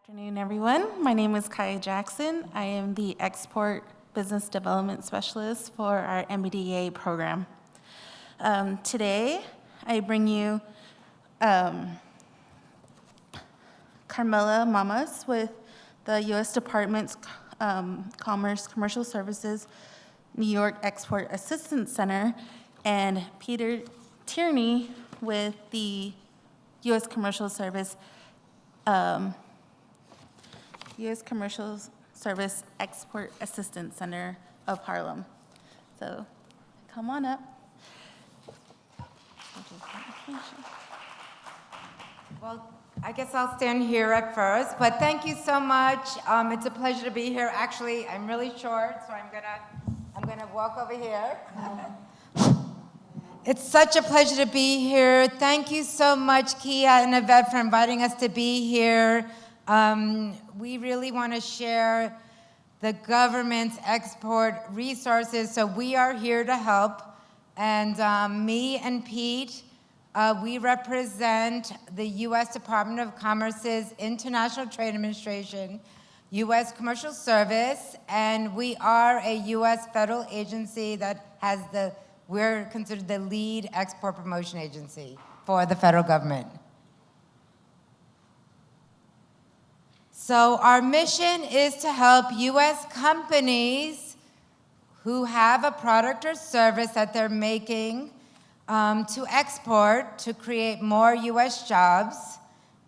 Afternoon, everyone. My name is Kyia Jackson. I am the Export Business Development Specialist for our MBDA program. Today, I bring you Carmela Mamas with the U.S. Department's Commerce Commercial Services New York Export Assistance Center, and Peter Tierney with the U.S. Commercial Service U.S. Commercial Service Export Assistance Center of Harlem. So come on up. Well, I guess I'll stand here at first, but thank you so much. It's a pleasure to be here. Actually, I'm really short, so I'm gonna walk over here. It's such a pleasure to be here. Thank you so much, Kyia and Yvette, for inviting us to be here. We really want to share the government's export resources, so we are here to help. And me and Pete, we represent the U.S. Department of Commerce's International Trade Administration, U.S. Commercial Service, and we are a U.S. federal agency that has we're considered the lead export promotion agency for the federal government. So our mission is to help U.S. companies who have a product or service that they're making to export to create more U.S. jobs.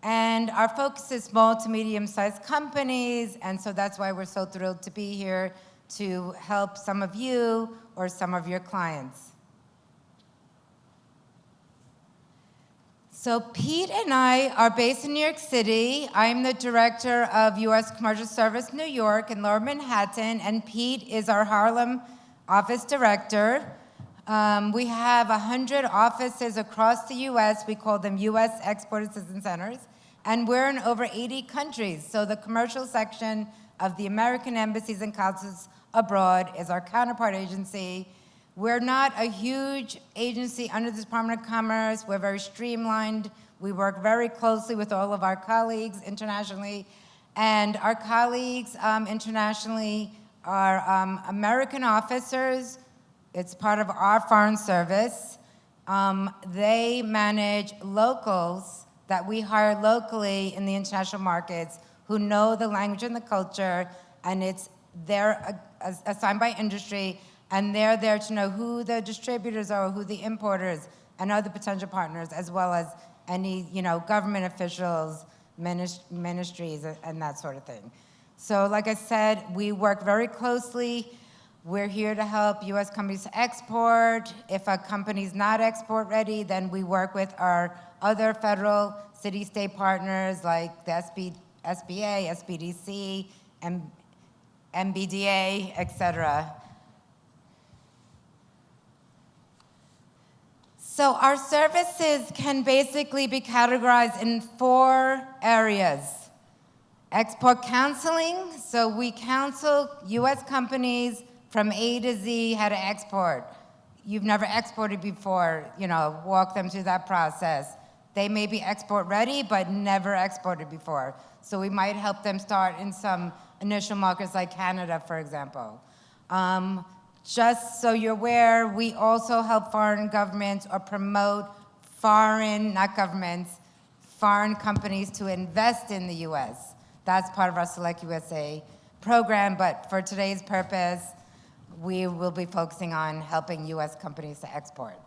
And our focus is small to medium-sized companies, and so that's why we're so thrilled to be here to help some of you or some of your clients. So Pete and I are based in New York City. I'm the director of U.S. Commercial Service New York in Lower Manhattan, and Pete is our Harlem office director. We have 100 offices across the U.S. We call them U.S. Export Assistance Centers, and we're in over 80 countries. So the commercial section of the American embassies and consulates abroad is our counterpart agency. We're not a huge agency under the Department of Commerce. We're very streamlined. We work very closely with all of our colleagues internationally. And our colleagues internationally are American officers. It's part of our foreign service. They manage locals that we hire locally in the international markets who know the language and the culture, and they're assigned by industry, and they're there to know who the distributors are, who the importers and other potential partners, as well as any government officials, ministries, and that sort of thing. So like I said, we work very closely. We're here to help U.S. companies export. If a company's not export ready, then we work with our other federal city-state partners like the SBA, SBDC, MBDA, et cetera. So our services can basically be categorized in 4 areas. Export counseling, so we counsel U.S. companies from A to Z how to export. You've never exported before, walk them through that process. They may be export ready, but never exported before. So we might help them start in some initial markets like Canada, for example. Just so you're aware, we also help foreign governments or promote not governments, foreign companies to invest in the U.S. That's part of our Select USA program, but for today's purpose, we will be focusing on helping U.S. companies to export.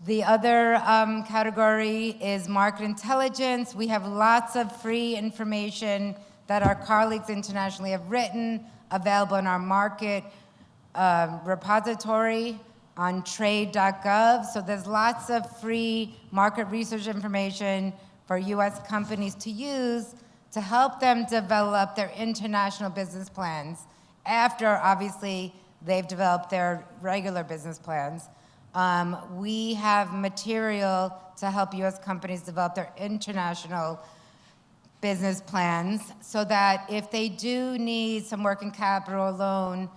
The other category is market intelligence. We have lots of free information that our colleagues internationally have written, available in our market repository on trade.gov. So there's lots of free market research information for U.S. companies to use to help them develop their international business plans after, obviously, they've developed their regular business plans. We have material to help U.S. companies develop their international business plans so that if they do need some working capital loan,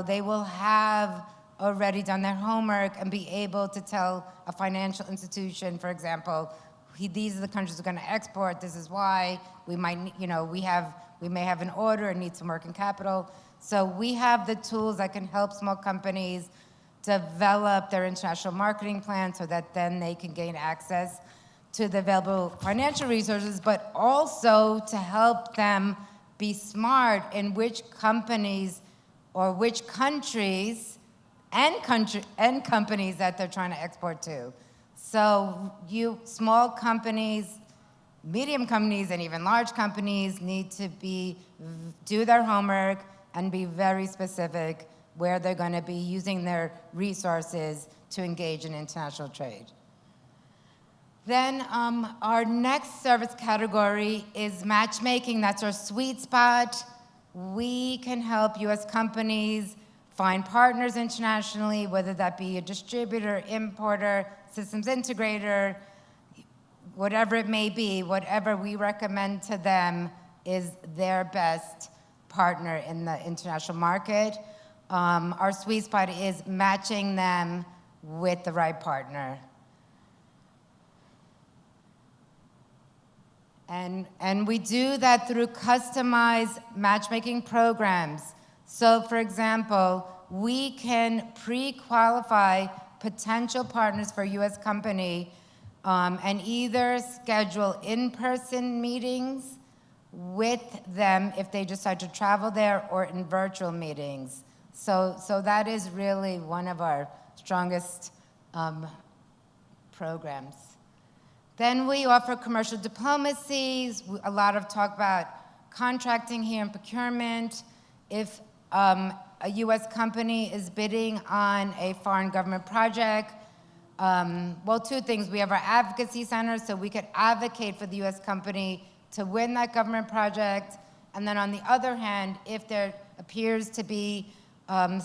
they will have already done their homework and be able to tell a financial institution, for example, these are the countries we're going to export. This is why we might, we may have an order and need some working capital. So we have the tools that can help small companies develop their international marketing plan so that then they can gain access to the available financial resources, but also to help them be smart in which companies or which countries and companies that they're trying to export to. So small companies, medium companies, and even large companies need to do their homework and be very specific where they're going to be using their resources to engage in international trade. Then our next service category is matchmaking. That's our sweet spot. We can help U.S. companies find partners internationally, whether that be a distributor, importer, systems integrator, whatever it may be. Whatever we recommend to them is their best partner in the international market. Our sweet spot is matching them with the right partner. And we do that through customized matchmaking programs. So for example, we can pre-qualify potential partners for a U.S. company and either schedule in-person meetings with them if they decide to travel there, or in virtual meetings. So that is really one of our strongest programs. Then we offer commercial diplomacy, a lot of talk about contracting here and procurement. If a U.S. company is bidding on a foreign government project, well, two things. We have our advocacy center, so we could advocate for the U.S. company to win that government project. And then on the other hand, if there appears to be an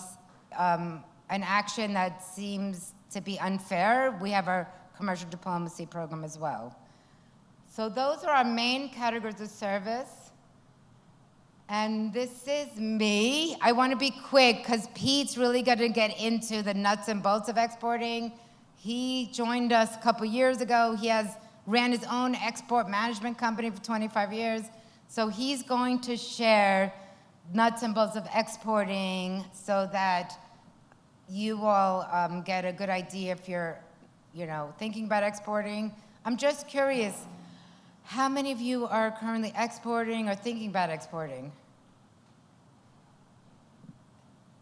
action that seems to be unfair, we have our commercial diplomacy program as well. So those are our main categories of service. And this is me. I want to be quick because Pete's really going to get into the nuts and bolts of exporting. He joined us a couple years ago. He ran his own export management company for 25 years. So he's going to share nuts and bolts of exporting so that you all get a good idea if you're thinking about exporting. I'm just curious, how many of you are currently exporting or thinking about exporting?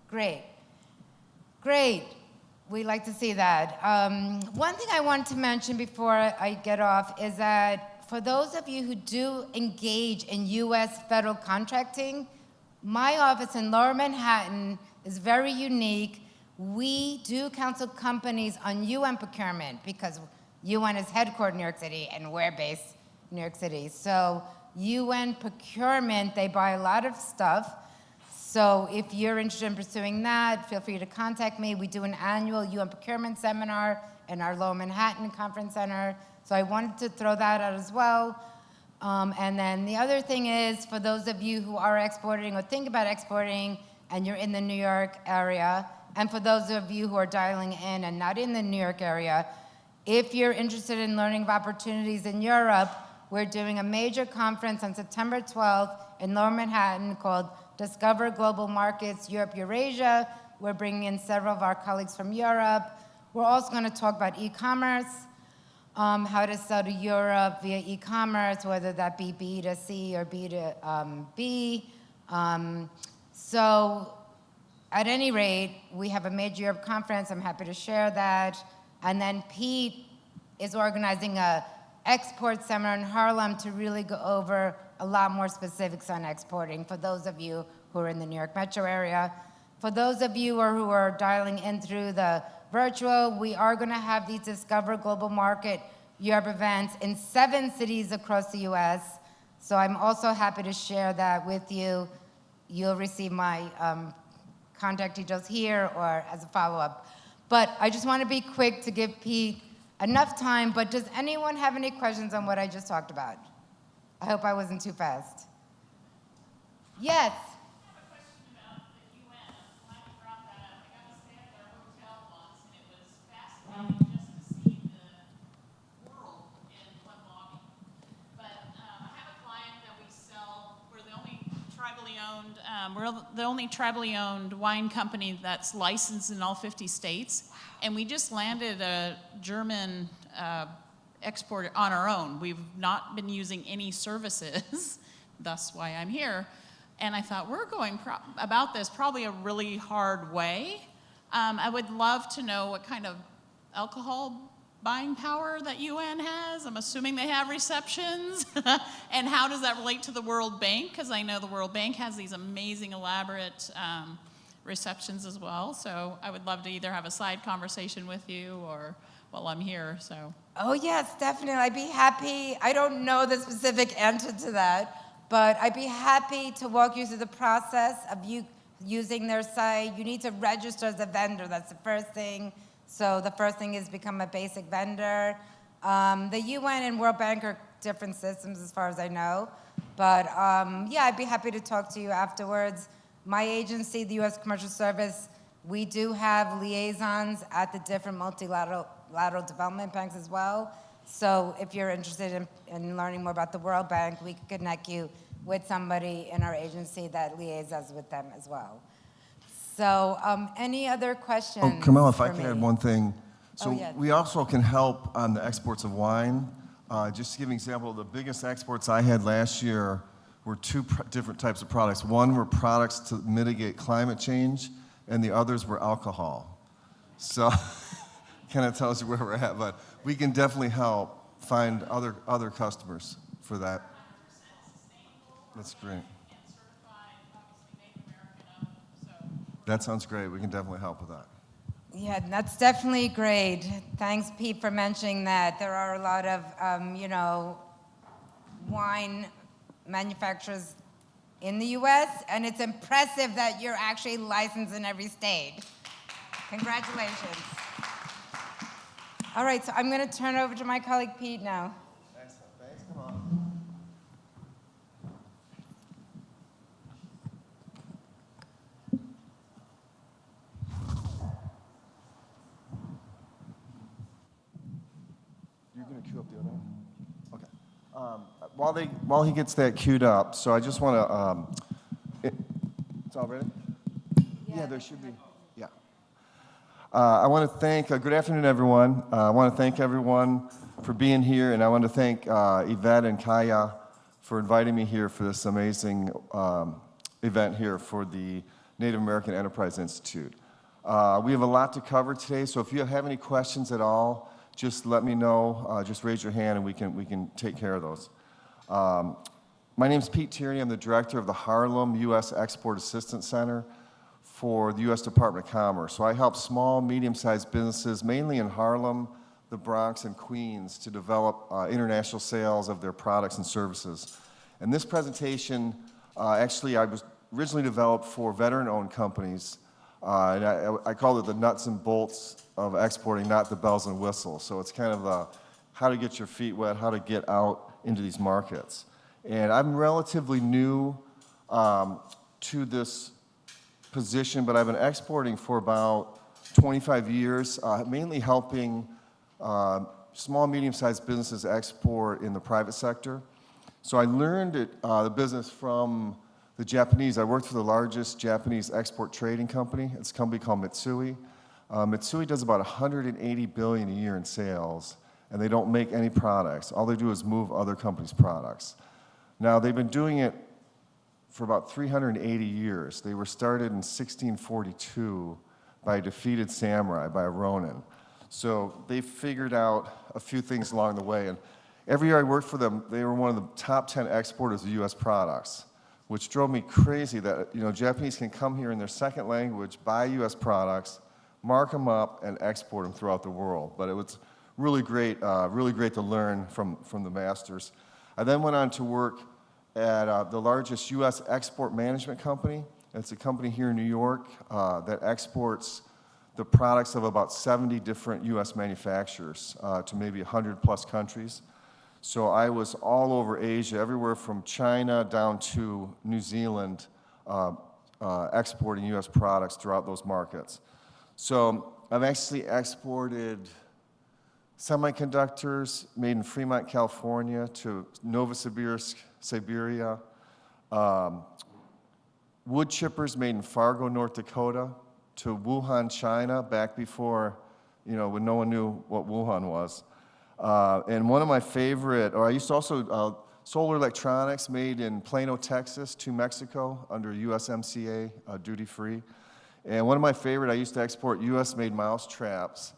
Great. Great. We like to see that. One thing I want to mention before I get off is that for those of you who do engage in U.S. federal contracting, my office in Lower Manhattan is very unique. We do counsel companies on UN procurement because UN is headquartered in New York City and we're based in New York City. So UN procurement, they buy a lot of stuff. So if you're interested in pursuing that, feel free to contact me. We do an annual UN procurement seminar in our Lower Manhattan Conference Center. So I wanted to throw that out as well. And then the other thing is, for those of you who are exporting or think about exporting and you're in the New York area, and for those of you who are dialing in and not in the New York area, if you're interested in learning of opportunities in Europe, we're doing a major conference on September 12th in Lower Manhattan called Discover Global Markets Europe Eurasia. We're bringing in several of our colleagues from Europe. We're also going to talk about e-commerce, how to sell to Europe via e-commerce, whether that be B2C or B2B. So at any rate, we have a major Europe conference. I'm happy to share that. And then Pete is organizing a export seminar in Harlem to really go over a lot more specifics on exporting for those of you who are in the New York metro area. For those of you who are dialing in through the virtual, we are going to have these Discover Global Market Europe events in 7 cities across the US. So I'm also happy to share that with you. You'll receive my contact details here or as a follow-up. But I just want to be quick to give Pete enough time, but does anyone have any questions on what I just talked about? I hope I wasn't too fast. Yes? owned. We're the only tribally owned wine company that's licensed in all 50 states, and we just landed a German export on our own. We've not been using any services, thus why I'm here. And I thought, we're going about this probably a really hard way. I would love to know what kind of alcohol buying power that UN has. I'm assuming they have receptions. And how does that relate to the World Bank? Because I know the World Bank has these amazing, elaborate receptions as well. So I would love to either have a side conversation with you or while I'm here, so. Oh, yes, definitely. I'd be happy. I don't know the specific answer to that, but I'd be happy to walk you through the process of you using their site. You need to register as a vendor. That's the first thing. So the first thing is become a basic vendor. The UN and World Bank are different systems as far as I know. But yeah, I'd be happy to talk to you afterwards. My agency, the U.S. Commercial Service, we do have liaisons at the different multilateral development banks as well. So if you're interested in learning more about the World Bank, we can connect you with somebody in our agency that liaises with them as well. So any other questions? Oh, Carmela, if I can add one thing. So yeah. we also can help on the exports of wine. Just to give an example, the biggest exports I had last year were two different types of products. One were products to mitigate climate change, and the others were alcohol. So kind of tells you where we're at, but we can definitely help find other customers for that. That's great. That sounds great. We can definitely help with that. Yeah, that's definitely great. Thanks, Pete, for mentioning that. There are a lot of, wine manufacturers in the U.S., and it's impressive that you're actually licensed in every state. Congratulations. All right, so I'm going to turn over to my colleague, Pete, now. Excellent. Thanks. Come on. You're going to queue up the other one? Okay. While he gets that queued up, so I just want to, it's all ready? Yeah, there should be. Yeah. I want to thank, good afternoon, everyone. I want to thank everyone for being here, and I want to thank Yvette and Kyia for inviting me here for this amazing event here for the Native American Enterprise Institute. We have a lot to cover today, so if you have any questions at all, just let me know. Just raise your hand, and we can take care of those. My name is Pete Tierney. I'm the director of the Harlem U.S. Export Assistance Center for the U.S. Department of Commerce. So I help small, medium-sized businesses, mainly in Harlem, the Bronx, and Queens, to develop international sales of their products and services. And this presentation, actually, I was originally developed for veteran-owned companies, and I call it the nuts and bolts of exporting, not the bells and whistles. So it's kind of how to get your feet wet, how to get out into these markets. And I'm relatively new to this position, but I've been exporting for about 25 years, mainly helping small, medium-sized businesses export in the private sector. So I learned the business from the Japanese. I worked for the largest Japanese export trading company. It's a company called Mitsui. Mitsui does about $180 billion a year in sales, and they don't make any products. All they do is move other companies' products. Now, they've been doing it for about 380 years. They were started in 1642 by a defeated samurai, by a Ronin. So they figured out a few things along the way. And every year I worked for them, they were one of the top 10 exporters of U.S. products, which drove me crazy that Japanese can come here in their second language, buy U.S. products, mark them up, and export them throughout the world. But it was really great to learn from the masters. I then went on to work at the largest U.S. export management company. It's a company here in New York that exports the products of about 70 different U.S. manufacturers to maybe 100 plus countries. So I was all over Asia, everywhere from China down to New Zealand, exporting U.S. products throughout those markets. So I've actually exported semiconductors made in Fremont, California to Novosibirsk, Siberia, wood chippers made in Fargo, North Dakota, to Wuhan, China, back before, when no one knew what Wuhan was. And one of my favorite, or I used to also, solar electronics made in Plano, Texas, to Mexico under USMCA duty-free. And one of my favorite, I used to export US-made mouse traps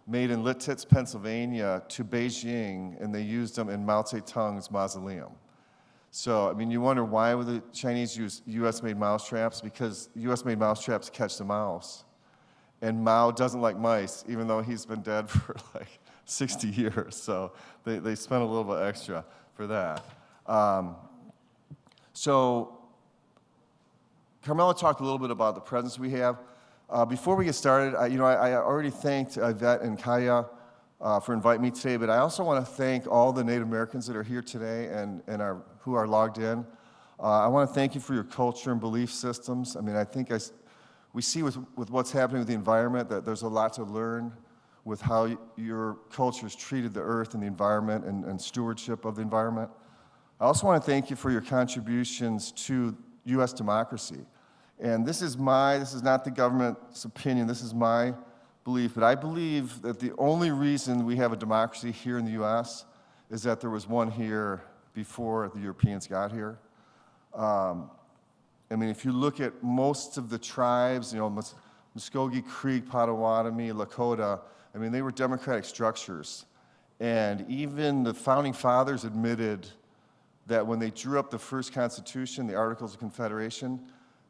made in Lititz, Pennsylvania, to Beijing, and they used them in Mao Zedong's mausoleum. So, I mean, you wonder why would the Chinese use US-made mouse traps? Because US-made mouse traps catch the mouse. And Mao doesn't like mice, even though he's been dead for like 60 years. So they spent a little bit extra for that. So Carmela talked a little bit about the presence we have. Before we get started, I already thanked Yvette and Kyia for inviting me today, but I also want to thank all the Native Americans that are here today and who are logged in. I want to thank you for your culture and belief systems. I mean, I think we see with what's happening with the environment that there's a lot to learn with how your culture's treated the earth and the environment and stewardship of the environment. I also want to thank you for your contributions to U.S. democracy. And this is not the government's opinion, this is my belief, but I believe that the only reason we have a democracy here in the U.S. is that there was one here before the Europeans got here. I mean, if you look at most of the tribes, Muskogee Creek, Potawatomi, Lakota, I mean, they were democratic structures. And even the founding fathers admitted that when they drew up the first Constitution, the Articles of Confederation,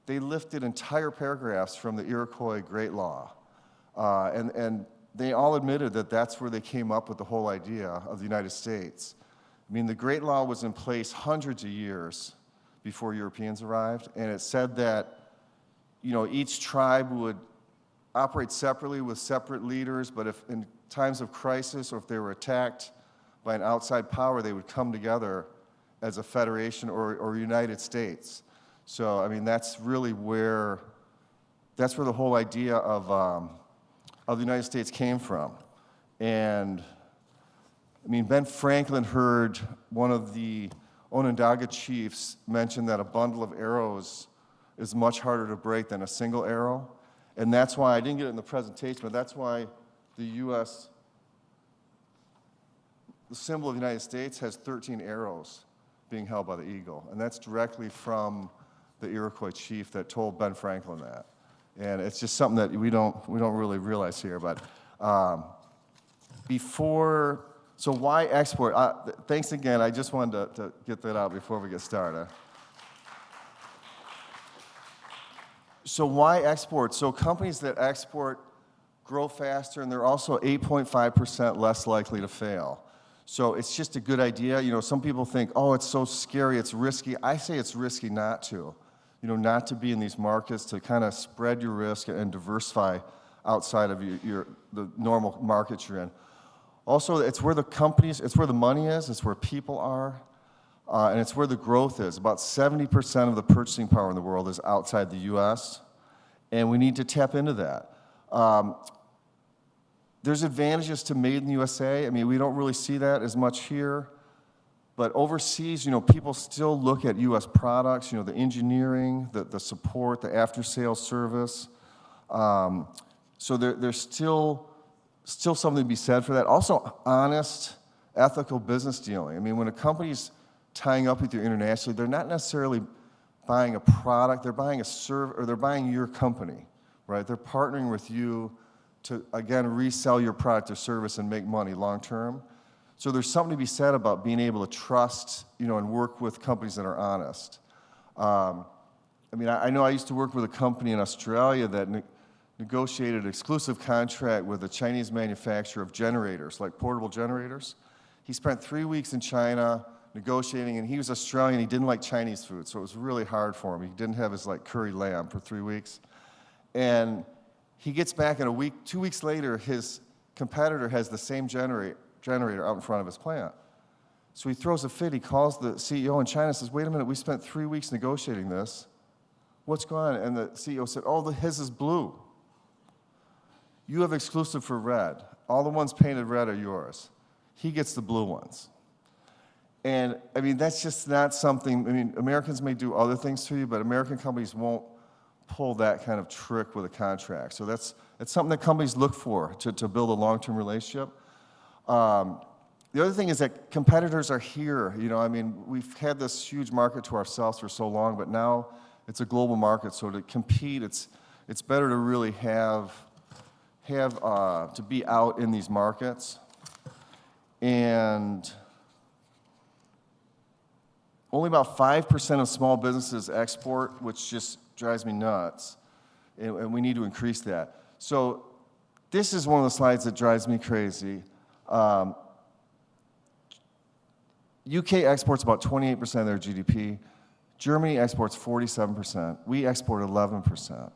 they lifted entire paragraphs from the Iroquois Great Law. And they all admitted that that's where they came up with the whole idea of the United States. I mean, the Great Law was in place hundreds of years before Europeans arrived, and it said that, each tribe would operate separately with separate leaders, but if in times of crisis or if they were attacked by an outside power, they would come together as a federation or United States. So, I mean, that's where the whole idea of the United States came from. And, I mean, Ben Franklin heard one of the Onondaga chiefs mention that a bundle of arrows is much harder to break than a single arrow. And that's why, I didn't get it in the presentation, but that's why the symbol of the United States has 13 arrows being held by the eagle. And that's directly from the Iroquois chief that told Ben Franklin that. And it's just something that we don't really realize here. But so why export? Thanks again. I just wanted to get that out before we get started. So why export? So companies that export grow faster, and they're also 8.5% less likely to fail. So it's just a good idea. Some people think, oh, it's so scary, it's risky. I say it's risky not to. Not to be in these markets, to kind of spread your risk and diversify outside of the normal markets you're in. Also, it's where the money is, it's where people are, and it's where the growth is. About 70% of the purchasing power in the world is outside the U.S., and we need to tap into that. There's advantages to made in the USA. I mean, we don't really see that as much here. But overseas, people still look at U.S. products, the engineering, the support, the after-sales service. So there's still something to be said for that. Also, honest, ethical business dealing. I mean, when a company's tying up with you internationally, they're not necessarily buying a product, they're buying they're buying your company, right? They're partnering with you to, again, resell your product or service and make money long term. So there's something to be said about being able to trust, and work with companies that are honest. I mean, I know I used to work with a company in Australia that negotiated an exclusive contract with a Chinese manufacturer of generators, like portable generators. He spent 3 weeks in China negotiating, and he was Australian. He didn't like Chinese food, so it was really hard for him. He didn't have his curry lamb for 3 weeks. And he gets back in a week, 2 weeks later, his competitor has the same generator out in front of his plant. So he throws a fit. He calls the CEO in China and says, wait a minute, we spent 3 weeks negotiating this. What's going on? And the CEO said, oh, his is blue. You have exclusive for red. All the ones painted red are yours. He gets the blue ones. And I mean, that's just not something, I mean, Americans may do other things to you, but American companies won't pull that kind of trick with a contract. So it's something that companies look for to build a long-term relationship. The other thing is that competitors are here. You know, I mean, we've had this huge market to ourselves for so long, but now it's a global market. So to compete, it's better to really have to be out in these markets. And only about 5% of small businesses export, which just drives me nuts. And we need to increase that. So this is one of the slides that drives me crazy. UK exports about 28% of their GDP. Germany exports 47%. We export 11%.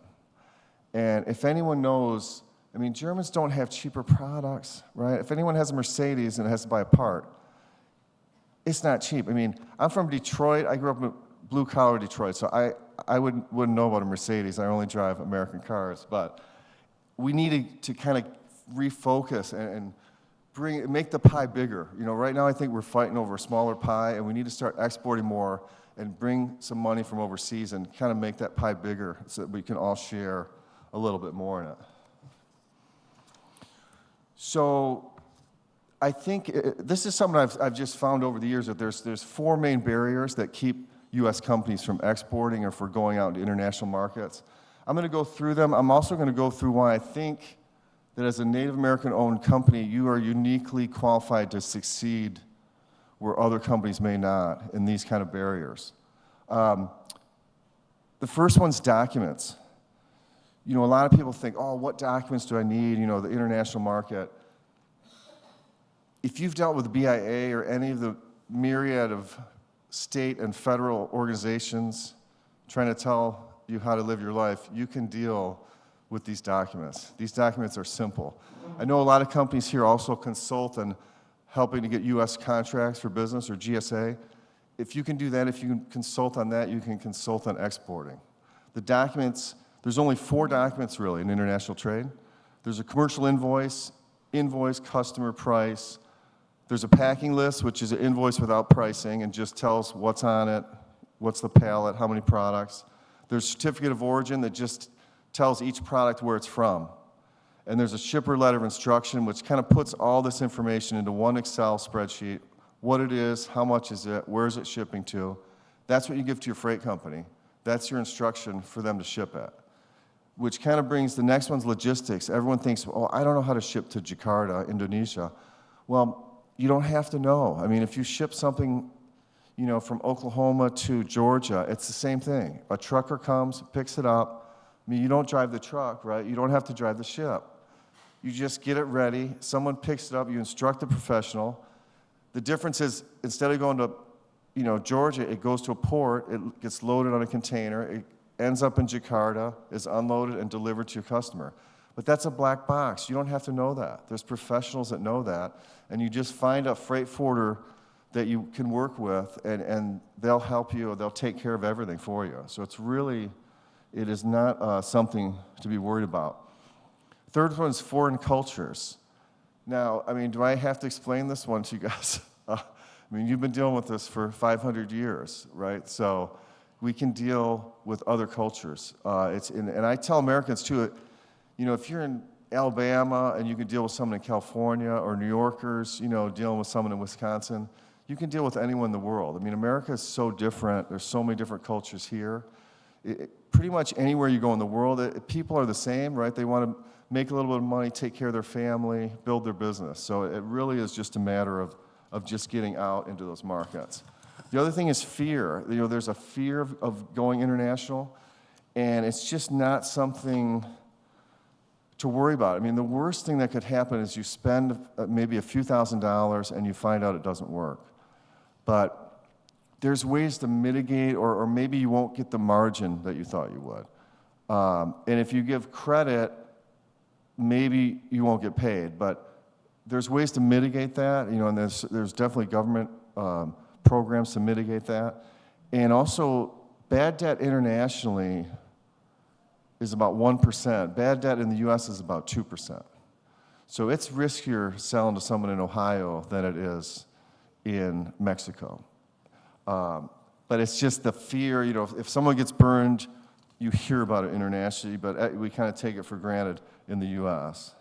And if anyone knows, I mean, Germans don't have cheaper products, right? If anyone has a Mercedes and has to buy a part, it's not cheap. I mean, I'm from Detroit. I grew up in blue-collar Detroit, so I wouldn't know about a Mercedes. I only drive American cars. But we need to kind of refocus and make the pie bigger. You know, right now I think we're fighting over a smaller pie, and we need to start exporting more and bring some money from overseas and kind of make that pie bigger so that we can all share a little bit more in it. So I think this is something I've just found over the years, that there's 4 main barriers that keep U.S. companies from exporting or for going out into international markets. I'm going to go through them. I'm also going to go through why I think that as a Native American-owned company, you are uniquely qualified to succeed where other companies may not in these kind of barriers. The first one's documents. You know, a lot of people think, oh, what documents do I need, you know, the international market. If you've dealt with the BIA or any of the myriad of state and federal organizations trying to tell you how to live your life, you can deal with these documents. These documents are simple. I know a lot of companies here also consult on helping to get U.S. contracts for business or GSA. If you can do that, if you can consult on that, you can consult on exporting. The documents, there's only 4 documents really in international trade. There's a commercial invoice, customer price. There's a packing list, which is an invoice without pricing and just tells what's on it, what's the pallet, how many products. There's certificate of origin that just tells each product where it's from. And there's a shipper letter of instruction, which kind of puts all this information into one Excel spreadsheet, what it is, how much is it, where is it shipping to. That's what you give to your freight company. That's your instruction for them to ship at. Which kind of brings, the next one's logistics. Everyone thinks, oh, I don't know how to ship to Jakarta, Indonesia. Well, you don't have to know. I mean, if you ship something, you know, from Oklahoma to Georgia, it's the same thing. A trucker comes, picks it up. I mean, you don't drive the truck, right? You don't have to drive the ship. You just get it ready. Someone picks it up. You instruct the professional. The difference is, instead of going to, you know, Georgia, it goes to a port. It gets loaded on a container. It ends up in Jakarta, is unloaded and delivered to your customer. But that's a black box. You don't have to know that. There's professionals that know that. And you just find a freight forwarder that you can work with, and they'll help you. They'll take care of everything for you. So it's really, it is not something to be worried about. Third one is foreign cultures. Now, I mean, do I have to explain this one to you guys? I mean, you've been dealing with this for 500 years, right? So we can deal with other cultures. And I tell Americans too, you know, if you're in Alabama and you can deal with someone in California, or New Yorkers, you know, dealing with someone in Wisconsin, you can deal with anyone in the world. I mean, America is so different. There's so many different cultures here. Pretty much anywhere you go in the world, people are the same, right? They want to make a little bit of money, take care of their family, build their business. So it really is just a matter of just getting out into those markets. The other thing is fear. You know, there's a fear of going international, and it's just not something to worry about. I mean, the worst thing that could happen is you spend maybe a few $1,000s and you find out it doesn't work. But there's ways to mitigate, or maybe you won't get the margin that you thought you would. And if you give credit, maybe you won't get paid. But there's ways to mitigate that, you know, and there's definitely government programs to mitigate that. And also, bad debt internationally is about 1%. Bad debt in the US is about 2%. So it's riskier selling to someone in Ohio than it is in Mexico. But it's just the fear, if someone gets burned, you hear about it internationally, but we kind of take it for granted in the US.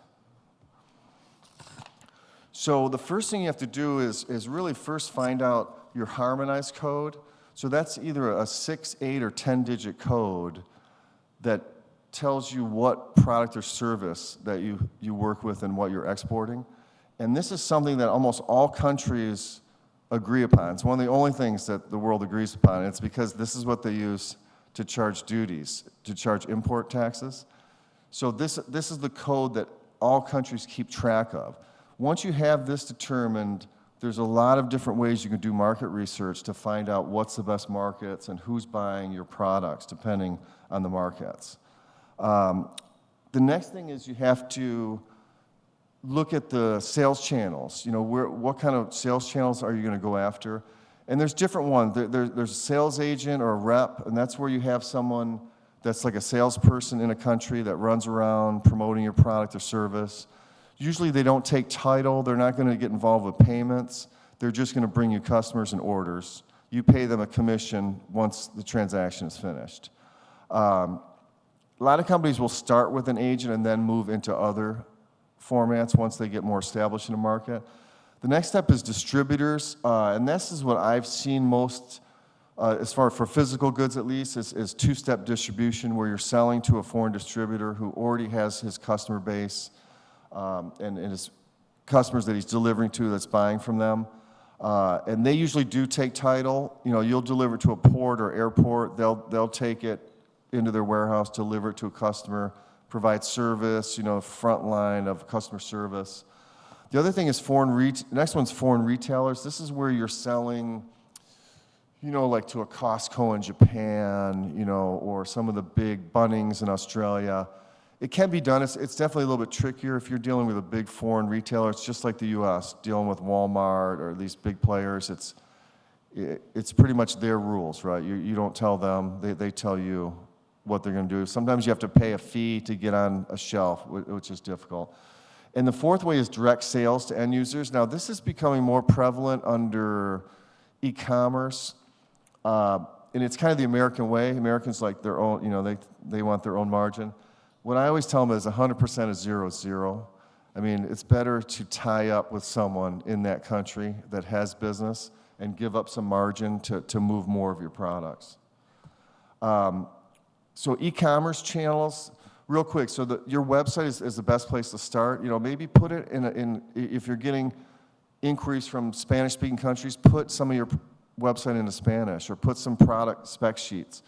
So the first thing you have to do is really first find out your harmonized code. So that's either a 6, 8, or 10-digit code that tells you what product or service that you work with and what you're exporting. And this is something that almost all countries agree upon. It's one of the only things that the world agrees upon. And it's because this is what they use to charge duties, to charge import taxes. So this is the code that all countries keep track of. Once you have this determined, there's a lot of different ways you can do market research to find out what's the best markets and who's buying your products, depending on the markets. The next thing is you have to look at the sales channels. What kind of sales channels are you going to go after? And there's different ones. There's a sales agent or a rep, and that's where you have someone that's like a salesperson in a country that runs around promoting your product or service. Usually they don't take title. They're not going to get involved with payments. They're just going to bring you customers and orders. You pay them a commission once the transaction is finished. A lot of companies will start with an agent and then move into other formats once they get more established in a market. The next step is distributors, and this is what I've seen most, as far for physical goods at least, is two-step distribution, where you're selling to a foreign distributor who already has his customer base and his customers that he's delivering to that's buying from them. And they usually do take title. You'll deliver to a port or airport. They'll take it into their warehouse, deliver it to a customer, provide service, front line of customer service. The other thing is next one's foreign retailers. This is where you're selling, like to a Costco in Japan, or some of the big Bunnings in Australia. It can be done. It's definitely a little bit trickier if you're dealing with a big foreign retailer. It's just like the U.S., dealing with Walmart or these big players. It's pretty much their rules, right? You don't tell them. They tell you what they're going to do. Sometimes you have to pay a fee to get on a shelf, which is difficult. And the fourth way is direct sales to end users. Now, this is becoming more prevalent under e-commerce, and it's kind of the American way. Americans like their own, they want their own margin. What I always tell them is 100% is 0. I mean, it's better to tie up with someone in that country that has business and give up some margin to move more of your products. So e-commerce channels, real quick, so your website is the best place to start. Maybe put it if you're getting inquiries from Spanish-speaking countries, put some of your website into Spanish, or put some product spec sheets.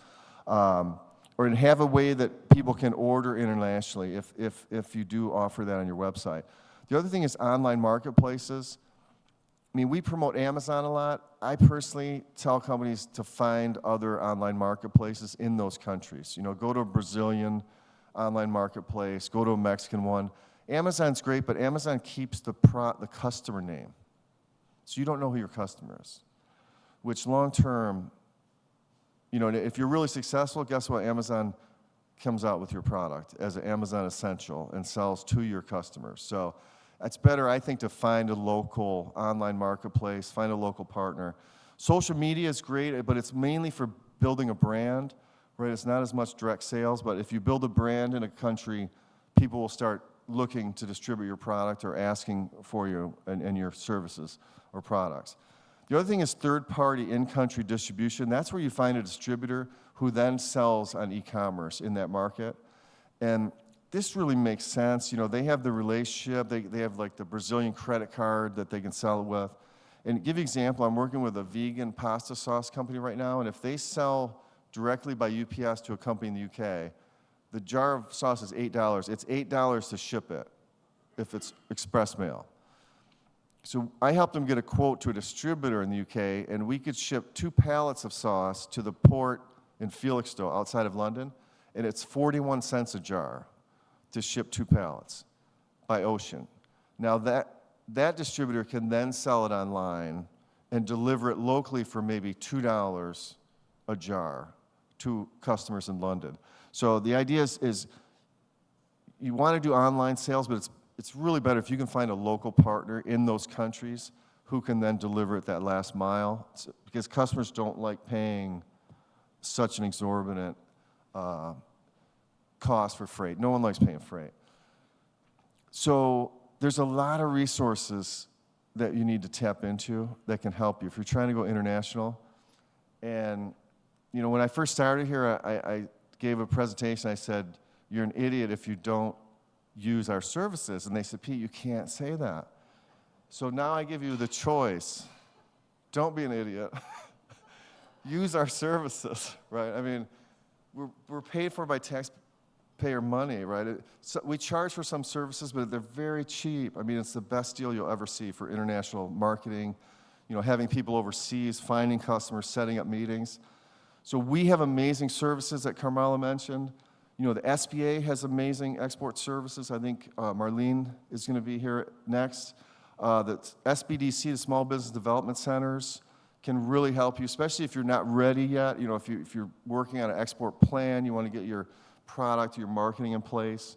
Or have a way that people can order internationally if you do offer that on your website. The other thing is online marketplaces. I mean, we promote Amazon a lot. I personally tell companies to find other online marketplaces in those countries. Go to a Brazilian online marketplace, go to a Mexican one. Amazon's great, but Amazon keeps the customer name. So you don't know who your customer is, which long term, if you're really successful, guess what? Amazon comes out with your product as an Amazon Essential and sells to your customers. So it's better, I think, to find a local online marketplace, find a local partner. Social media is great, but it's mainly for building a brand, right? It's not as much direct sales, but if you build a brand in a country, people will start looking to distribute your product or asking for you and your services or products. The other thing is third-party in-country distribution. That's where you find a distributor who then sells on e-commerce in that market. And this really makes sense. They have the relationship. They have like the Brazilian credit card that they can sell it with. And to give you an example, I'm working with a vegan pasta sauce company right now, and if they sell directly by UPS to a company in the UK, the jar of sauce is $8. It's $8 to ship it if it's express mail. So I helped them get a quote to a distributor in the UK, and we could ship 2 pallets of sauce to the port in Felixstowe outside of London, and it's 41 cents a jar to ship 2 pallets by ocean. Now that distributor can then sell it online and deliver it locally for maybe $2 a jar to customers in London. So the idea is you want to do online sales, but it's really better if you can find a local partner in those countries who can then deliver it that last mile, because customers don't like paying such an exorbitant cost for freight. No one likes paying freight. So there's a lot of resources that you need to tap into that can help you if you're trying to go international. And you know, when I first started here, I gave a presentation. I said, "You're an idiot if you don't use our services." And they said, "Pete, you can't say that." So now I give you the choice. Don't be an idiot. Use our services, right? I mean, we're paid for by taxpayer money, right? So we charge for some services, but they're very cheap. I mean, it's the best deal you'll ever see for international marketing, you know, having people overseas, finding customers, setting up meetings. So we have amazing services that Carmela mentioned. You know, the SBA has amazing export services. I think Marlene is going to be here next. The SBDC, the Small Business Development Centers, can really help you, especially if you're not ready yet. You know, if you're working on an export plan, you want to get your product, your marketing in place.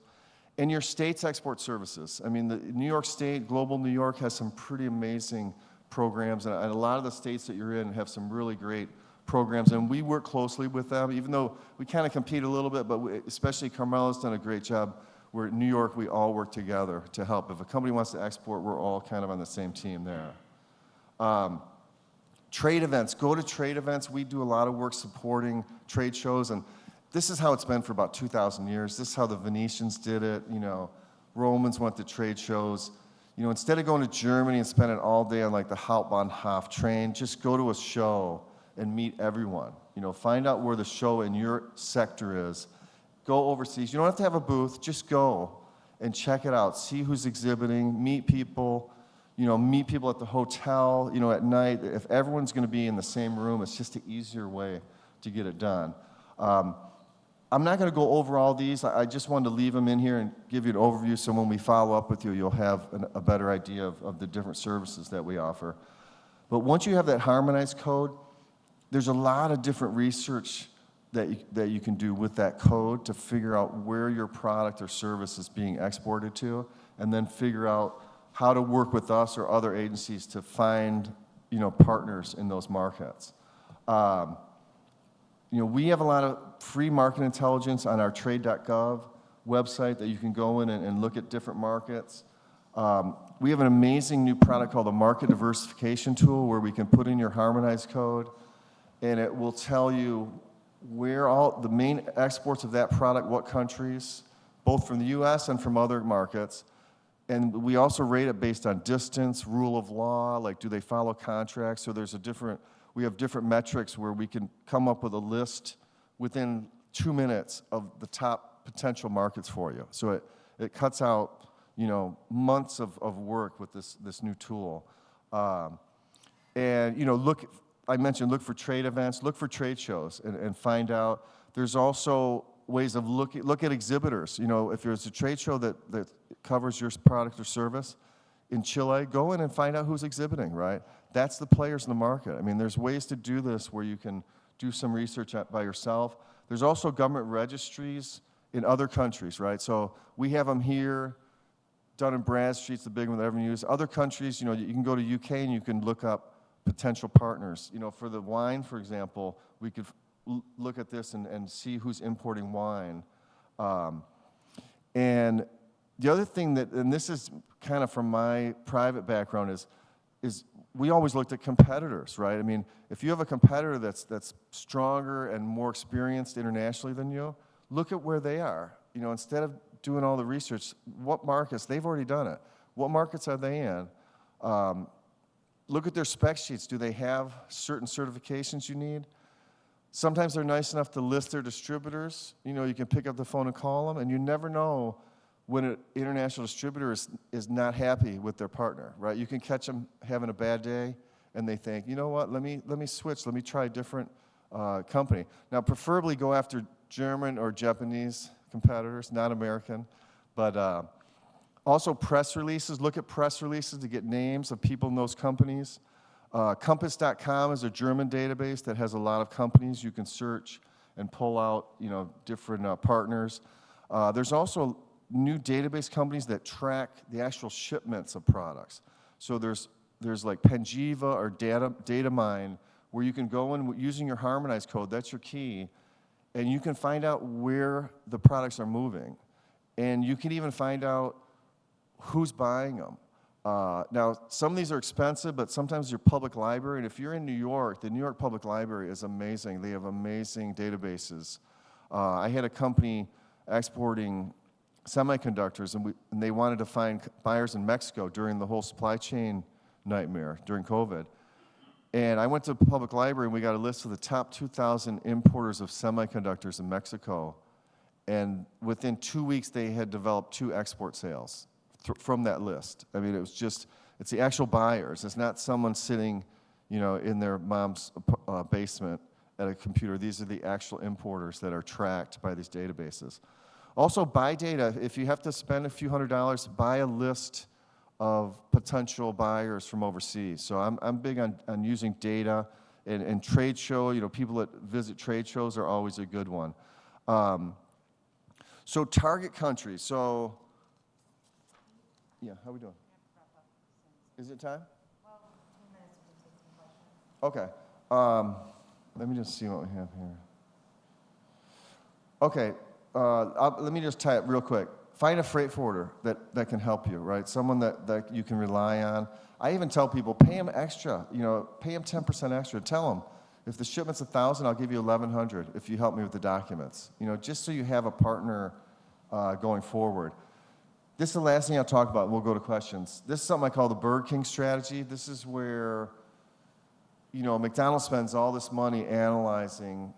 And your state's export services. I mean, the New York State, Global New York has some pretty amazing programs, and a lot of the states that you're in have some really great programs, and we work closely with them, even though we kind of compete a little bit, but especially Carmela's done a great job. Where in New York, we all work together to help. If a company wants to export, we're all kind of on the same team there. Trade events, go to trade events. We do a lot of work supporting trade shows, and this is how it's been for about 2,000 years. This is how the Venetians did it. You know, Romans went to trade shows. You know, instead of going to Germany and spending all day on like the Hauptbahnhof train, just go to a show and meet everyone. You know, find out where the show in your sector is. Go overseas. You don't have to have a booth. Just go and check it out. See who's exhibiting. Meet people. You know, meet people at the hotel. You know, at night. If everyone's going to be in the same room, it's just an easier way to get it done. I'm not going to go over all these. I just wanted to leave them in here and give you an overview, so when we follow up with you, you'll have a better idea of the different services that we offer. But once you have that harmonized code, there's a lot of different research that you can do with that code to figure out where your product or service is being exported to, and then figure out how to work with us or other agencies to find, you know, partners in those markets. You know, we have a lot of free market intelligence on our trade.gov website that you can go in and look at different markets. We have an amazing new product called the Market Diversification Tool, where we can put in your harmonized code, and it will tell you where all the main exports of that product, what countries, both from the US and from other markets. And we also rate it based on distance, rule of law, like do they follow contracts? So we have different metrics where we can come up with a list within 2 minutes of the top potential markets for you. So it cuts out, you know, months of work with this new tool. And, you know, I mentioned look for trade events, look for trade shows, and find out. There's also ways of look at exhibitors. You know, if there's a trade show that covers your product or service in Chile, go in and find out who's exhibiting, right? That's the players in the market. I mean, there's ways to do this where you can do some research by yourself. There's also government registries in other countries, right? So we have them here. Dun & Bradstreet's the big one that everyone uses. Other countries, you know, you can go to UK and you can look up potential partners. You know, for the wine, for example, we could look at this and see who's importing wine. And the other thing and this is kind of from my private background, is we always looked at competitors, right? I mean, if you have a competitor that's stronger and more experienced internationally than you, look at where they are. You know, instead of doing all the research, what markets, they've already done it. What markets are they in? Look at their spec sheets. Do they have certain certifications you need? Sometimes they're nice enough to list their distributors. You know, you can pick up the phone and call them, and you never know when an international distributor is not happy with their partner, right? You can catch them having a bad day, and they think, you know what, let me switch, let me try a different company. Now, preferably go after German or Japanese competitors, not American, but also press releases. Look at press releases to get names of people in those companies. Compass.com is a German database that has a lot of companies you can search and pull out, you know, different partners. There's also new database companies that track the actual shipments of products. So there's there's like Penjiva or data mine, where you can go in using your harmonized code, that's your key, and you can find out where the products are moving. And you can even find out who's buying them. Now, some of these are expensive, but sometimes your public library, and if you're in New York, the New York Public Library is amazing. They have amazing databases. I had a company exporting semiconductors, and they wanted to find buyers in Mexico during the whole supply chain nightmare during COVID. And I went to the public library, and we got a list of the top 2,000 importers of semiconductors in Mexico. And within 2 weeks, they had developed 2 export sales from that list. I mean, it's the actual buyers. It's not someone sitting, in their mom's basement at a computer. These are the actual importers that are tracked by these databases. Also, buy data. If you have to spend a few $100s, buy a list of potential buyers from overseas. So I'm big on using data, and trade show, people that visit trade shows are always a good one. So target countries. So, yeah, how we doing? Is it time? Well, 2 minutes we can take some questions. Okay. Let me just see what we have here. Okay. Let me just tie it real quick. Find a freight forwarder that can help you, right? Someone that you can rely on. I even tell people, pay them extra, pay them 10% extra. Tell them, if the shipment's 1,000, I'll give you 1,100 if you help me with the documents. Just so you have a partner going forward. This is the last thing I'll talk about. We'll go to questions. This is something I call the Burger King strategy. This is where, McDonald's spends all this money analyzing,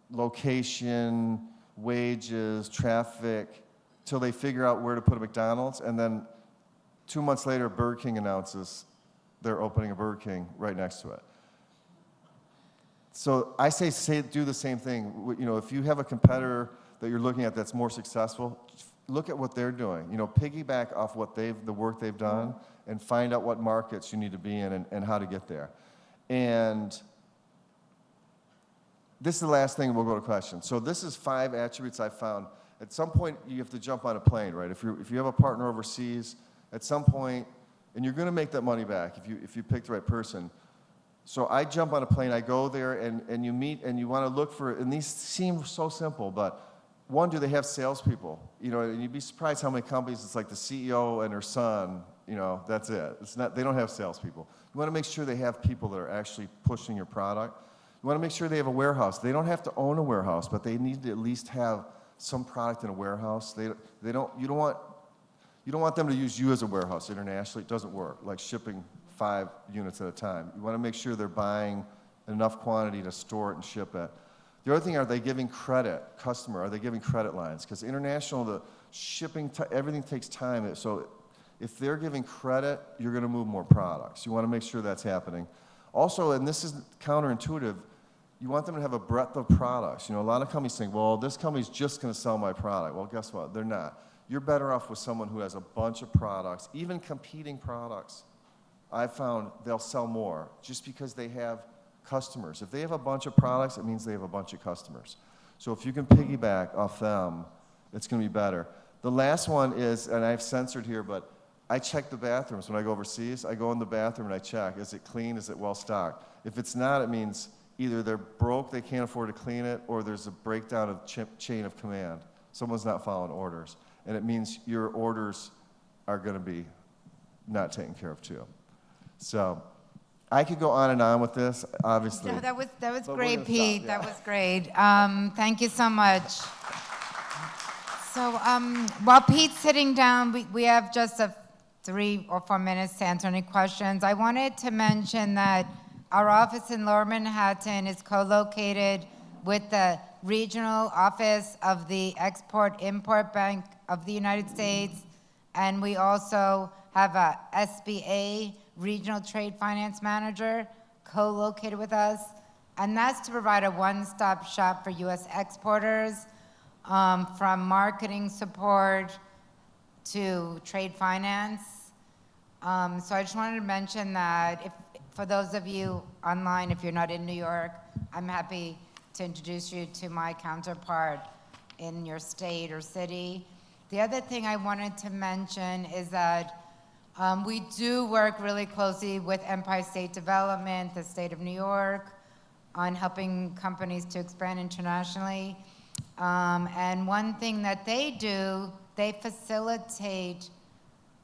location, wages, traffic, till they figure out where to put a McDonald's, and then 2 months later, Burger King announces they're opening a Burger King right next to it. So I say do the same thing. If you have a competitor that you're looking at that's more successful, look at what they're doing. Piggyback off the work they've done, and find out what markets you need to be in and how to get there. And this is the last thing, we'll go to questions. So this is 5 attributes I found. At some point, you have to jump on a plane, right? If you have a partner overseas, at some point, and you're going to make that money back if you pick the right person. So I jump on a plane, I go there, and you meet, and you want to look for, and these seem so simple, but one, do they have salespeople? And you'd be surprised how many companies it's like the CEO and her son, that's it. It's not, they don't have salespeople. You want to make sure they have people that are actually pushing your product. You want to make sure they have a warehouse. They don't have to own a warehouse, but they need to at least have some product in a warehouse. You don't want them to use you as a warehouse internationally. It doesn't work, like shipping 5 units at a time. You want to make sure they're buying enough quantity to store it and ship it. The other thing, are they giving credit? Are they giving credit lines? Because international, the shipping, everything takes time. So if they're giving credit, you're going to move more products. You want to make sure that's happening. Also, and this is counterintuitive, you want them to have a breadth of products. A lot of companies think, well, this company's just going to sell my product. Well, guess what? They're not. You're better off with someone who has a bunch of products, even competing products. I've found they'll sell more just because they have customers. If they have a bunch of products, it means they have a bunch of customers. So if you can piggyback off them, it's going to be better. The last one is, and I've censored here, but I check the bathrooms when I go overseas. I go in the bathroom and I check, is it clean, is it well stocked? If it's not, it means either they're broke, they can't afford to clean it, or there's a breakdown of chain of command. Someone's not following orders. And it means your orders are going to be not taken care of too. So I could go on and on with this, obviously. No, that was But great, Pete. stop, yeah. That was great. Thank you so much. So while Pete's sitting down, we have just 3 or 4 minutes to answer any questions. I wanted to mention that our office in Lower Manhattan is co-located with the regional office of the Export-Import Bank of the United States, and we also have a SBA regional trade finance manager co-located with us, and that's to provide a one-stop shop for U.S. exporters, from marketing support to trade finance. So I just wanted to mention that for those of you online, if you're not in New York, I'm happy to introduce you to my counterpart in your state or city. The other thing I wanted to mention is that We do work really closely with Empire State Development, the state of New York, on helping companies to expand internationally. And one thing that they do, they facilitate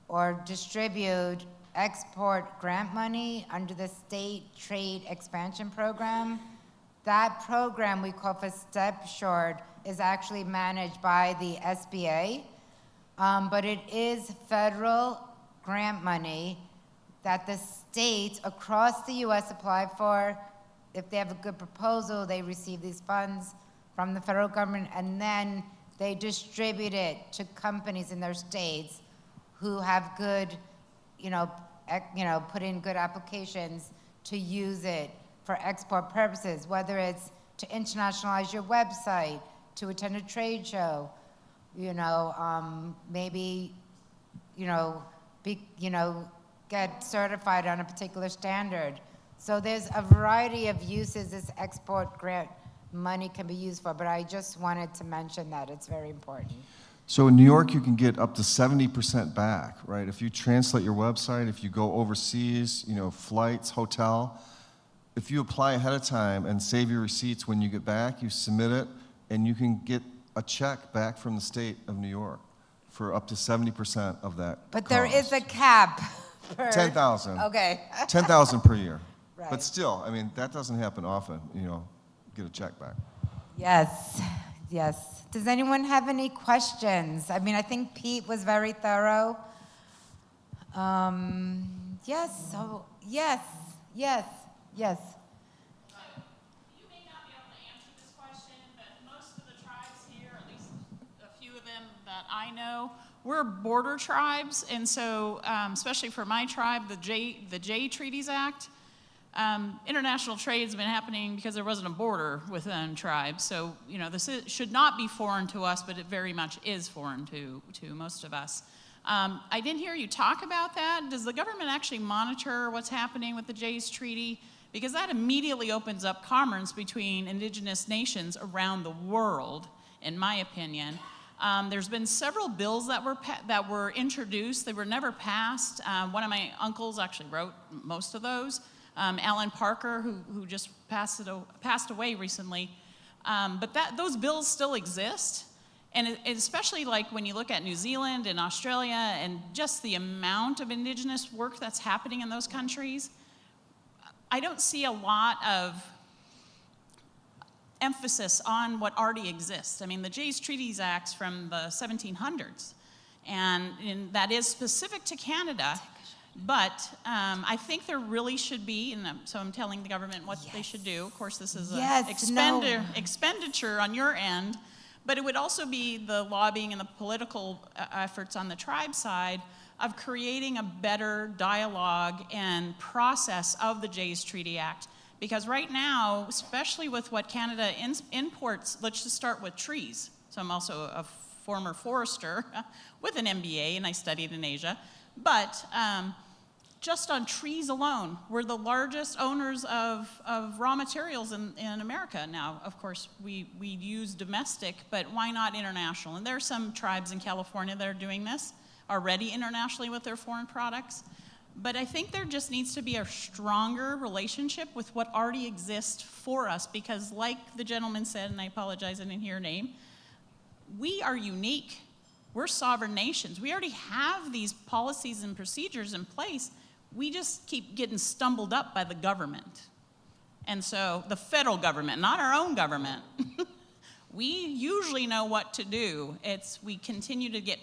or distribute export grant money under the State Trade Expansion Program. That program we call for Step Short is actually managed by the SBA, but it is federal grant money that the states across the US apply for. If they have a good proposal, they receive these funds from the federal government, and then they distribute it to companies in their states who have good, put in good applications to use it for export purposes, whether it's to internationalize your website, to attend a trade show, maybe, get certified on a particular standard. So there's a variety of uses this export grant money can be used for, but I just wanted to mention that. It's very important. So in New York, you can get up to 70% back, right? If you translate your website, if you go overseas, flights, hotel, if you apply ahead of time and save your receipts when you get back, you submit it, and you can get a check back from the state of New York for up to 70% of that But cost. there is a cap. For, 10,000. Okay. 10,000 per year. Right. But still, that doesn't happen often, get a check back. Yes, yes. Does anyone have any questions? I think Pete was very thorough. Yes, so, yes. You may not be able to answer this question, but most of the tribes here, at least a few of them that I know, we're border tribes, and so especially for my tribe, the J Treaties Act, international trade's been happening because there wasn't a border within tribes. So this should not be foreign to us, but it very much is foreign to most of us. I didn't hear you talk about that. Does the government actually monitor what's happening with the J's Treaty? Because that immediately opens up commerce between indigenous nations around the world, in my opinion. There's been several bills that were introduced. They were never passed. One of my uncles actually wrote most of those. Alan Parker, who just passed away recently. But those bills still exist. And especially like when you look at New Zealand and Australia and just the amount of indigenous work that's happening in those countries, I don't see a lot of emphasis on what already exists. The J's Treaties Act's from the 1700s, and that is specific to Canada, but I think there really should be, and so I'm telling the government what they should do. Of course, this is an expenditure on your end, but it would also be the lobbying and the political efforts on the tribe side of creating a better dialogue and process of the J's Treaty Act. Because right now, especially with what Canada imports, let's just start with trees. So I'm also a former forester with an MBA, and I studied in Asia. But just on trees alone, we're the largest owners of raw materials in America. Now, of course, we use domestic, but why not international? And there are some tribes in California that are doing this already internationally with their foreign products. But I think there just needs to be a stronger relationship with what already exists for us, because like the gentleman said, and I apologize, I didn't hear your name, we are unique. We're sovereign nations. We already have these policies and procedures in place. We just keep getting stumbled up by the government. And so the federal government, not our own government. We usually know what to do. We continue to get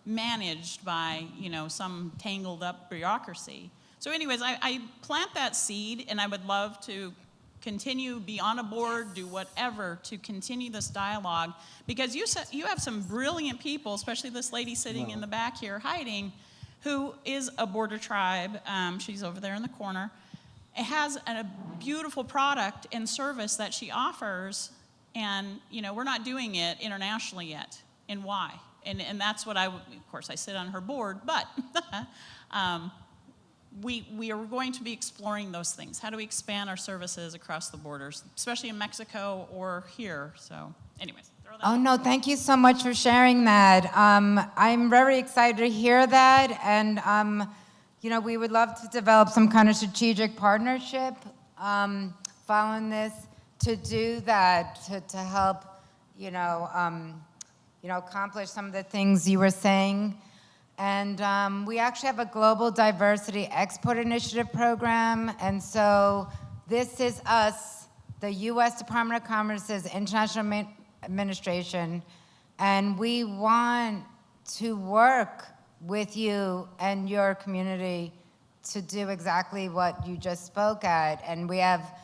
managed by, some tangled up bureaucracy. So anyways, I plant that seed, and I would love to continue, be on a board, do whatever to continue this dialogue, because you have some brilliant people, especially this lady sitting in the back here hiding, who is a border tribe. She's over there in the corner. It has a beautiful product and service that she offers, and we're not doing it internationally yet. And why? And that's what of course I sit on her board, but we are going to be exploring those things. How do we expand our services across the borders, especially in Mexico or here? So anyways, Throw that Oh, out no, thank you so much for sharing that. I'm very excited to hear that, and, we would love to develop some kind of strategic partnership following this to do that, to help, accomplish some of the things you were saying. And we actually have a Global Diversity Export Initiative program, and so this is us, the U.S. Department of Commerce's International Administration, and we want to work with you and your community to do exactly what you just spoke at. And we have,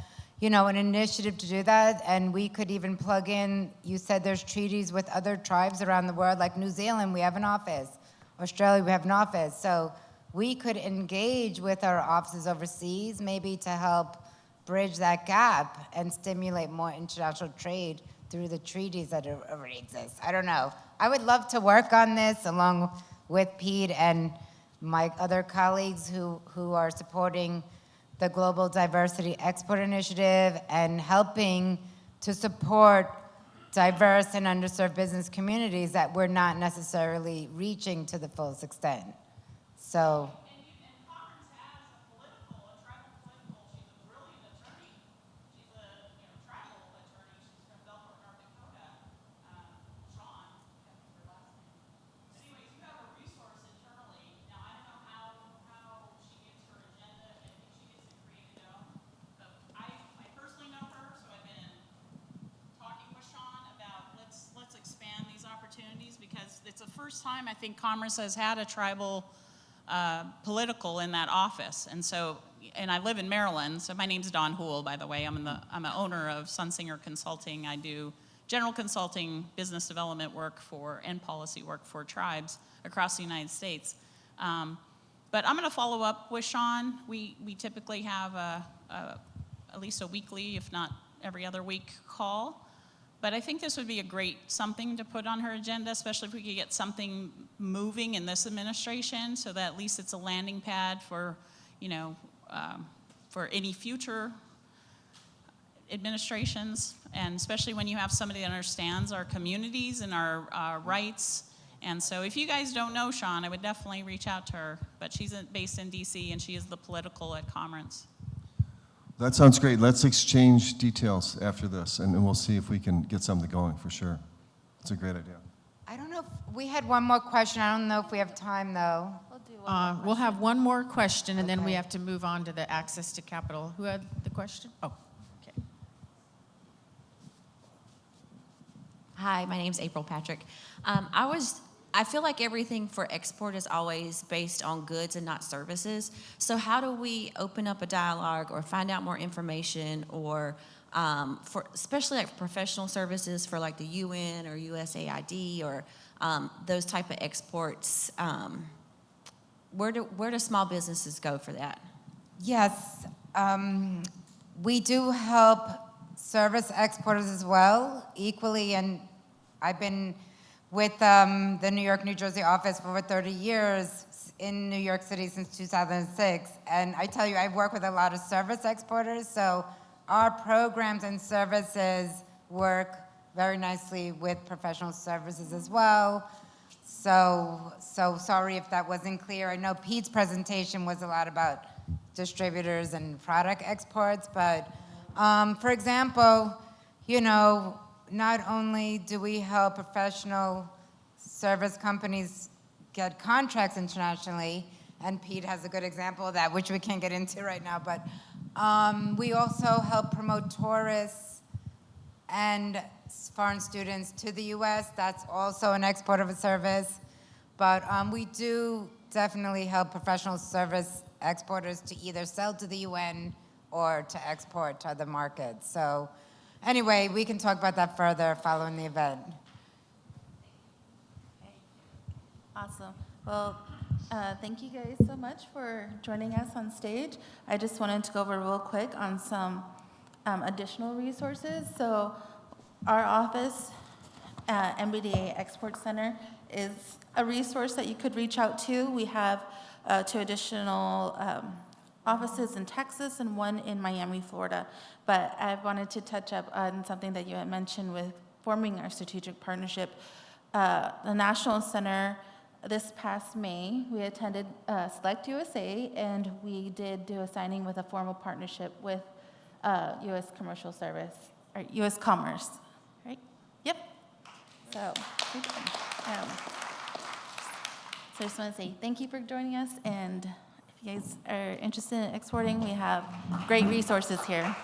an initiative to do that, and we could even plug in, you said there's treaties with other tribes around the world, like New Zealand, we have an office. Australia, we have an office. So we could engage with our offices overseas, maybe to help bridge that gap and stimulate more international trade through the treaties that already exist. I don't know. I would love to work on this along with Pete and my other colleagues who are supporting the Global Diversity Export Initiative and helping to support diverse and underserved business communities that we're not necessarily reaching to the fullest extent. So. And Congress has a tribal political, she's a brilliant attorney. She's a tribal attorney. She's from Belfort, North Dakota. Sean, I can't remember her last name. Anyways, you have a resource internally. Now, I don't know how she gets her agenda. I think she gets it created out. But I personally know her, so I've been talking with Sean about let's expand these opportunities, because it's the first time I think Commerce has had a tribal political in that office. And so, and I live in Maryland, so my name's Dawn Houle, by the way. I'm an owner of Sunsinger Consulting. I do general consulting, business development work and policy work for tribes across the United States. But I'm going to follow up with Sean. We typically have at least a weekly, if not every other week, call. But I think this would be a great something to put on her agenda, especially if we could get something moving in this administration, so that at least it's a landing pad for, for any future administrations, and especially when you have somebody that understands our communities and our rights. And so if you guys don't know Sean, I would definitely reach out to her. But she's based in DC, and she is the political at Commerce. That sounds great. Let's exchange details after this, and then we'll see if we can get something going for sure. It's a great idea. I don't know if we had one more question. I don't know if we have time, though. We'll have one more question, and then we Okay. have to move on to the access to capital. Who had the question? Oh, okay. Hi, my name's April Patrick. I feel like everything for export is always based on goods and not services. So how do we open up a dialogue or find out more information, or for especially like professional services for like the UN or USAID or those type of exports? Where do small businesses go for that? Yes, we do help service exporters as well, equally, and I've been with the New York, New Jersey office for over 30 years in New York City since 2006. And I tell you, I work with a lot of service exporters, so our programs and services work very nicely with professional services as well. So sorry if that wasn't clear. I know Pete's presentation was a lot about distributors and product exports, but for example, not only do we help professional service companies get contracts internationally, and Pete has a good example of that, which we can't get into right now, but we also help promote tourists and foreign students to the U.S. That's also an export of a service. But we do definitely help professional service exporters to either sell to the UN or to export to other markets. So anyway, we can talk about that further following the event. Awesome. Well, thank you guys so much for joining us on stage. I just wanted to go over real quick on some additional resources. So our office, MBDA Export Center, is a resource that you could reach out to. We have two additional offices in Texas and one in Miami, Florida. But I wanted to touch up on something that you had mentioned with forming our strategic partnership. The National Center, this past May, we attended Select USA, and we did do a signing with a formal partnership with U.S. Commercial Service, or U.S. Commerce, right? Yep. So, so I just want to say thank you for joining us, and if you guys are interested in exporting, we have great resources here.